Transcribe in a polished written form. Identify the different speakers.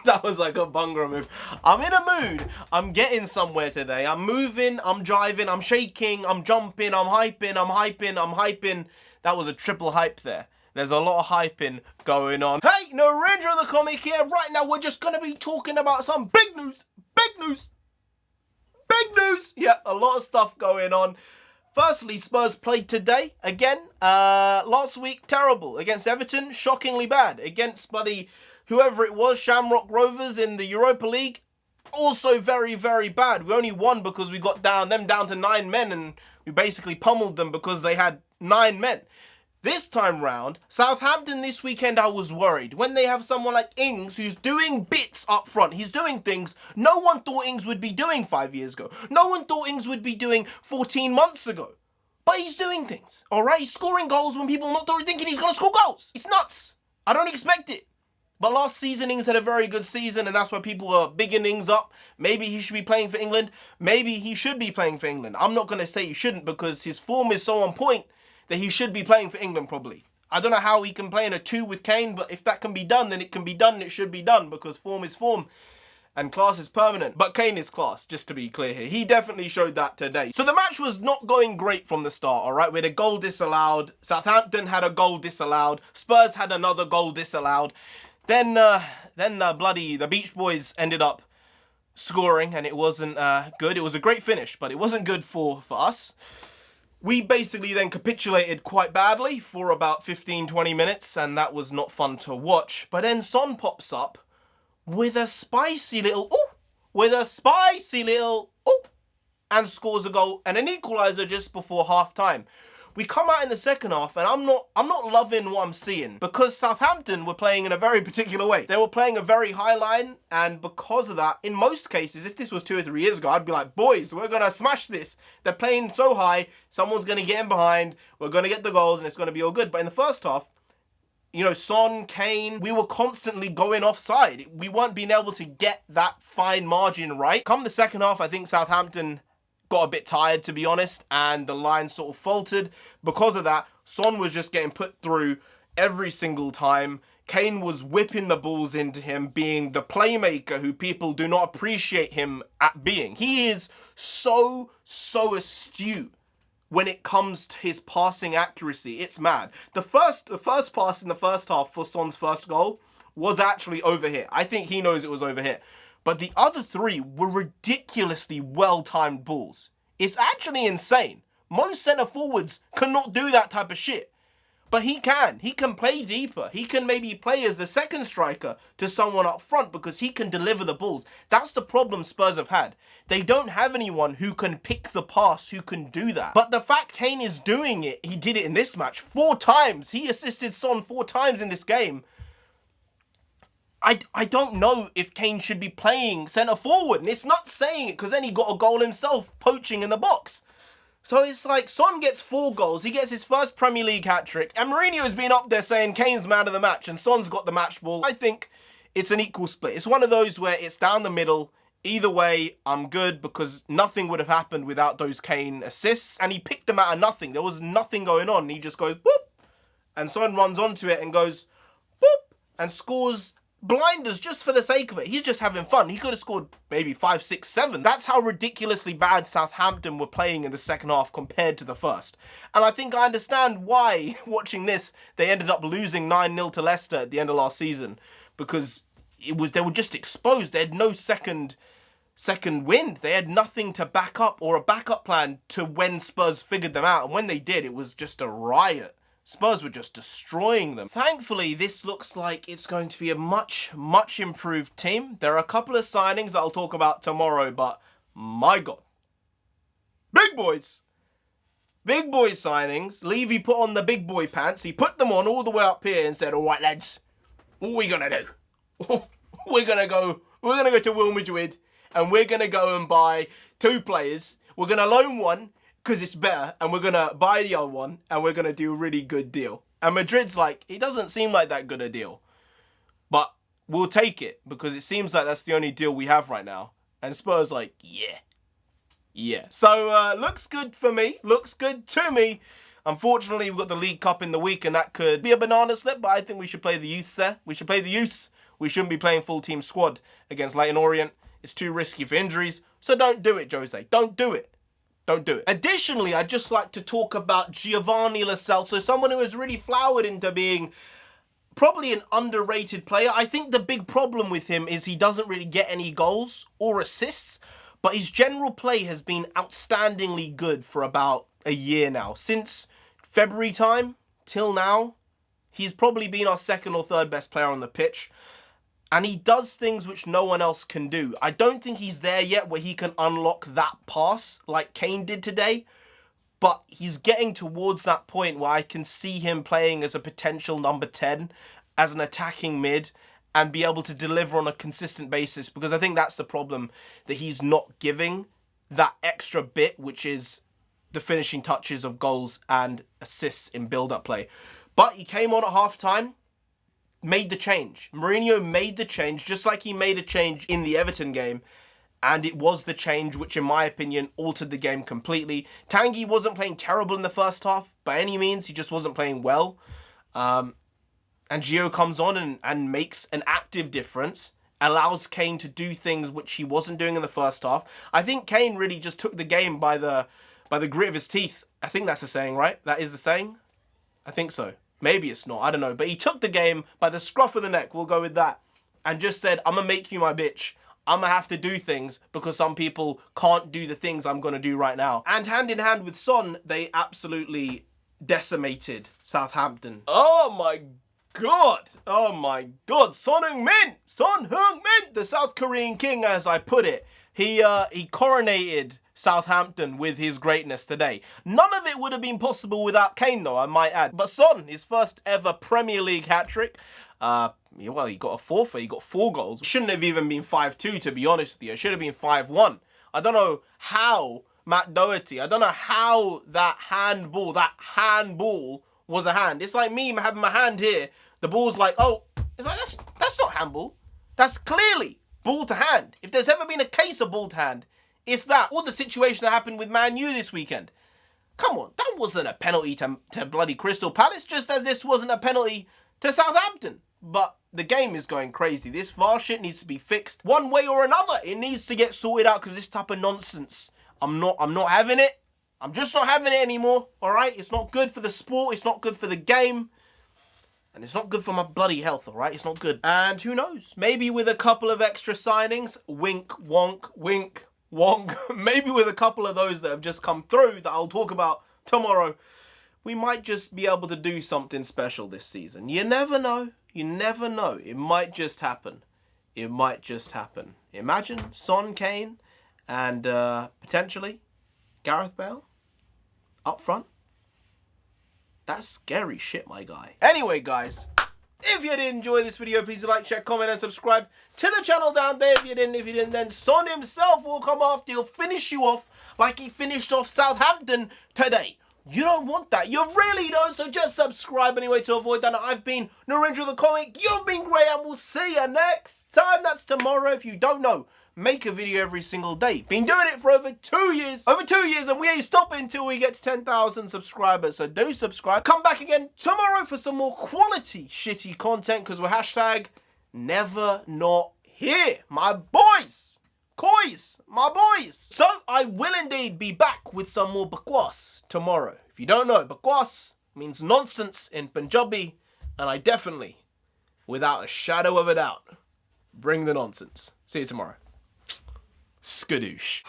Speaker 1: That was like a bungalow move. I'm in a mood. I'm getting somewhere today. I'm moving, I'm driving, I'm shaking, I'm jumping, I'm hyping, I'm hyping, I'm hyping. That was a triple hype there. There's a lot of hyping going on. Hey, NarendraTheComic here. Right now, we're just going to be talking about some big news. Big news. Big news. Yeah, a lot of stuff going on. Firstly, Spurs played today again. Last week, terrible. Against Everton, shockingly bad. Against bloody whoever it was, Shamrock Rovers in the Europa League, also very, very bad. We only won because we got them down to 9 men, and we basically pummeled them because they had 9 men. This time round, Southampton this weekend, I was worried. When they have someone like Ings who's doing bits up front, he's doing things no one thought Ings would be doing 5 years ago. No one thought Ings would be doing 14 months ago. But he's doing things, all right? He's scoring goals when people are not thinking he's going to score goals. It's nuts. I don't expect it. But last season, Ings had a very good season, and that's why people are bigging Ings up. Maybe he should be playing for England. Maybe he should be playing for England. I'm not going to say he shouldn't because his form is so on point that he should be playing for England probably. I don't know how he can play in a 2 with Kane, but if that can be done, then it can be done and it should be done because form is form and class is permanent. But Kane is class, just to be clear here. He definitely showed that today. So the match was not going great from the start, all right? We had a goal disallowed. Southampton had a goal disallowed. Spurs had another goal disallowed. Then the Beach Boys ended up scoring, and it wasn't good. It was a great finish, but it wasn't good for us. We basically then capitulated quite badly for about 15-20 minutes, and that was not fun to watch. But then Son pops up with a spicy little and scores a goal and an equaliser just before half-time. We come out in the second half, and I'm not loving what I'm seeing because Southampton were playing in a very particular way. They were playing a very high line, and because of that, in most cases, if this was 2 or 3 years ago, I'd be like, boys, we're going to smash this. They're playing so high, someone's going to get in behind, we're going to get the goals, and it's going to be all good. But in the first half, you know, Son, Kane, we were constantly going offside. We weren't being able to get that fine margin right. Come the second half, I think Southampton got a bit tired, to be honest, and the line sort of faltered. Because of that, Son was just getting put through every single time. Kane was whipping the balls into him, being the playmaker who people do not appreciate him at being. He is so astute when it comes to his passing accuracy. It's mad. The first pass in the first half for Son's first goal was actually over here. I think he knows it was over here. But the other 3 were ridiculously well-timed balls. It's actually insane. Most centre-forwards cannot do that type of shit. But he can. He can play deeper. He can maybe play as the second striker to someone up front because he can deliver the balls. That's the problem Spurs have had. They don't have anyone who can pick the pass, who can do that. But the fact Kane is doing it, he did it in this match 4 times. He assisted Son 4 times in this game. I don't know if Kane should be playing centre forward. And it's not saying it because then he got a goal himself poaching in the box. So it's like Son gets 4 goals. He gets his first Premier League hat-trick. And Mourinho's been up there saying Kane's man of the match and Son's got the match ball. I think it's an equal split. It's one of those where it's down the middle. Either way, I'm good because nothing would have happened without those Kane assists. And he picked them out of nothing. There was nothing going on. He just goes, boop. And Son runs onto it and goes, boop. And scores blinders just for the sake of it. He's just having fun. He could have scored maybe 5, 6, 7. That's how ridiculously bad Southampton were playing in the second half compared to the first. And I think I understand why, watching this, they ended up losing 9-0 to Leicester at the end of last season. Because they were just exposed. They had no second wind. They had nothing to back up or a backup plan to when Spurs figured them out. And when they did, it was just a riot. Spurs were just destroying them. Thankfully, this looks like it's going to be a much improved team. There are a couple of signings that I'll talk about tomorrow, but my God. Big boys! Big boy signings. Levy put on the big boy pants. He put them on all the way up here and said, all right, lads, what are we going to do? We're going to go to Real Madrid and we're going to go and buy 2 players. We're going to loan one because it's better, and we're going to buy the other one, and we're going to do a really good deal. And Madrid's like, it doesn't seem like that good a deal. But we'll take it, because it seems like that's the only deal we have right now. And Spurs like, yeah. So, looks good for me. Looks good to me. Unfortunately, we've got the League Cup in the week, and that could be a banana slip, but I think we should play the youths there. We should play the youths. We shouldn't be playing full team squad against Leyton Orient. It's too risky for injuries, so don't do it, Jose. Don't do it. Don't do it. Additionally, I'd just like to talk about Giovanni Lo Celso, someone who has really flowered into being probably an underrated player. I think the big problem with him is he doesn't really get any goals or assists, but his general play has been outstandingly good for about a year now. Since February time till now, he's probably been our second or third best player on the pitch. And he does things which no one else can do. I don't think he's there yet where he can unlock that pass like Kane did today. But he's getting towards that point where I can see him playing as a potential number 10, as an attacking mid, and be able to deliver on a consistent basis. Because I think that's the problem, that he's not giving that extra bit, which is the finishing touches of goals and assists in build-up play. But he came on at half-time. Made the change. Mourinho made the change, just like he made a change in the Everton game. And it was the change which, in my opinion, altered the game completely. Tanguy wasn't playing terrible in the first half, by any means. He just wasn't playing well. And Gio comes on and makes an active difference. Allows Kane to do things which he wasn't doing in the first half. I think Kane really just took the game by the grit of his teeth. I think that's the saying, right? That is the saying? I think so. Maybe it's not, I don't know. But he took the game by the scruff of the neck, we'll go with that, and just said, I'm going to make you my bitch. I'm going to have to do things because some people can't do the things I'm going to do right now. And hand in hand with Son, they absolutely decimated Southampton. Oh my God. Oh my God. Son Heung-Min. Son Heung-Min, the South Korean king, as I put it. He coronated Southampton with his greatness today. None of it would have been possible without Kane, though, I might add. But Son, his first ever Premier League hat-trick. Well, he got a forfeit. He got 4 goals. It shouldn't have even been 5-2, to be honest with you. It should have been 5-1. I don't know how Matt Doherty, I don't know how that handball was a hand. It's like me having my hand here. The ball's like, oh, it's like, that's not handball. That's clearly ball to hand. If there's ever been a case of ball to hand, it's that, or the situation that happened with Man U this weekend. Come on, that wasn't a penalty to bloody Crystal Palace, just as this wasn't a penalty to Southampton. But the game is going crazy. This VAR shit needs to be fixed one way or another. It needs to get sorted out because this type of nonsense, I'm not having it. I'm just not having it anymore, all right? It's not good for the sport. It's not good for the game. And it's not good for my bloody health, all right? It's not good. And who knows? Maybe with a couple of extra signings, wink, wonk, wink, wonk, maybe with a couple of those that have just come through that I'll talk about tomorrow, we might just be able to do something special this season. You never know. You never know. It might just happen. It might just happen. Imagine Son, Kane, and potentially Gareth Bale up front. That's scary shit, my guy. Anyway, guys, if you did enjoy this video, please like, share, comment, and subscribe to the channel down there. If you didn't, then Son himself will come after. He'll finish you off like he finished off Southampton today. You don't want that. You really don't. So just subscribe anyway to avoid that. I've been NarendraTheComic. You've been great, and we'll see you next time. That's tomorrow. If you don't know, make a video every single day. Been doing it for over 2 years. Over 2 years, and we ain't stopping until we get to 10,000 subscribers. So do subscribe. Come back again tomorrow for some more quality shitty content, because we're hashtag never not here. My boys. Kois, my boys. So I will indeed be back with some more bakwas tomorrow. If you don't know, bakwas means nonsense in Punjabi, and I definitely, without a shadow of a doubt, bring the nonsense. See you tomorrow. Skadoosh.